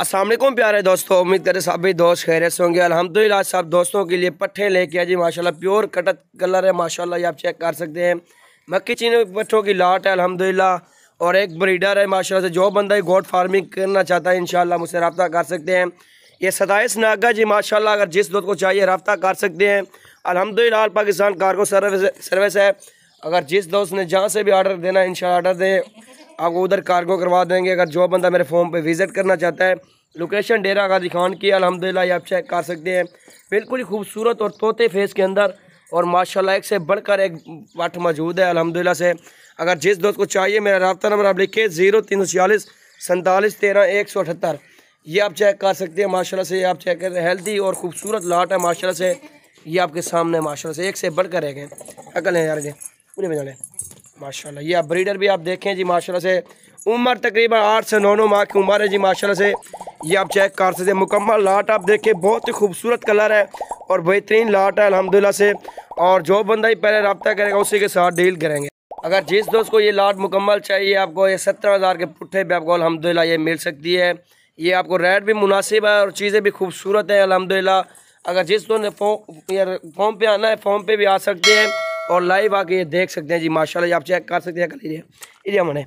अस्सलाम वालेकुम प्यारे दोस्तों, उम्मीद करें सब भी दोस्त खैरियत से होंगे। अल्हम्दुलिल्लाह सब दोस्तों के लिए पट्ठे लेके आए जी माशाल्लाह। प्योर कटक कलर है माशाल्लाह, ये आप चेक कर सकते हैं। मक्की चीनी पट्ठों की लाट है अल्हम्दुलिल्लाह, और एक ब्रीडर है माशाल्लाह से। जो बंदा गोट फार्मिंग करना चाहता है इंशाल्लाह मुझसे रब्ता कर सकते हैं। ये 27 नागा जी माशाल्लाह, अगर जिस दोस्त को चाहिए रब्ता कर सकते हैं। अल्हम्दुलिल्लाह ऑल पाकिस्तान कार्गो सर्विस है। अगर जिस दोस्त ने जहाँ से भी ऑर्डर देना है इंशाल्लाह ऑर्डर दें, आपको उधर कार्गो करवा देंगे। अगर जो बंदा मेरे फ़ोन पे विज़िट करना चाहता है, लोकेशन डेरा गाजी खान की अल्हम्दुलिल्लाह, ये आप चेक कर सकते हैं। बिल्कुल ही खूबसूरत और तोते फेस के अंदर, और माशाल्लाह एक से बढ़कर एक पट मौजूद है अल्हम्दुलिल्लाह से। अगर जिस दोस्त को चाहिए, मेरा रब्ता नंबर आप लिखिए 0346 47 13 178। ये आप चेक कर सकते हैं माशाल्लाह से। ये आप चेक करें, हेल्दी और खूबसूरत लाट है माशाल्लाह से। ये आपके सामने माशाल्लाह से एक से बढ़कर है। अकल है यार ये पूरे बजा लें माशाल्लाह। ये आप ब्रीडर भी आप देखें जी माशाल्लाह से। उम्र तकरीबन 8 से 9 माह की उम्र है जी माशाल्लाह से। ये आप चेक कर सकते हैं। मुकम्मल लाट आप देखें, बहुत ही खूबसूरत कलर है और बेहतरीन लाट है अल्हम्दुलिल्लाह से। और जो बंदा ही पहले रब्ता करेगा उसी के साथ डील करेंगे। अगर जिस दोस्त को ये लाट मुकम्मल चाहिए, आपको ये 17,000 के पुट्ठे पे आपको अल्हम्दुलिल्लाह ये मिल सकती है। ये आपको रेट भी मुनासिब है और चीज़ें भी खूबसूरत है अल्हम्दुलिल्लाह। अगर जिस दोस्त ने फॉर्म पे आना है, फॉर्म पे भी आ सकते हैं और लाइव आके ये देख सकते हैं जी माशाल्लाह। ये आप चेक कर सकते हैं। कल मैंने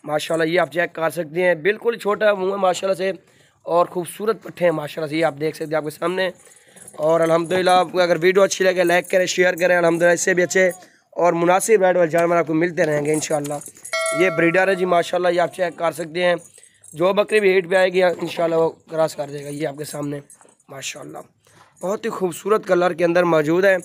माशाल्लाह, ये आप चेक कर सकते हैं। बिल्कुल छोटा मुँह है माशाल्लाह से, और खूबसूरत पट्ठे हैं माशाल्लाह से। ये आप देख सकते हैं आपके सामने। और अल्हम्दुलिल्लाह अगर वीडियो अच्छी लगे लाइक करें, शेयर करें अल्हम्दुलिल्लाह। इससे भी अच्छे और मुनासिब रेट वाले जानवर आपको मिलते रहेंगे इंशाल्लाह। ये ब्रीडर है जी माशाल्लाह, ये आप चेक कर सकते हैं। जो बकरी भी हीट पे आएगी इंशाल्लाह वो क्रॉस कर देगा। ये आपके सामने माशाल्लाह बहुत ही खूबसूरत कलर के अंदर मौजूद है।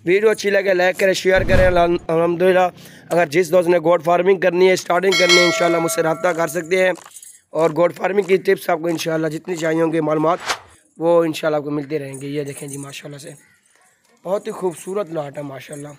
वीडियो अच्छी लगे लाइक करें, शेयर करें अल्हम्दुलिल्लाह। अगर जिस दोस्त ने गोट फार्मिंग करनी है, स्टार्टिंग करनी है, इंशाल्लाह मुझसे रब्ता कर सकते हैं। और गोट फार्मिंग की टिप्स आपको इंशाल्लाह जितनी चाहिए होंगी मालूमात, वो इंशाल्लाह आपको मिलते रहेंगे। ये देखें जी माशाल्लाह से बहुत ही खूबसूरत लाट है माशाल्लाह।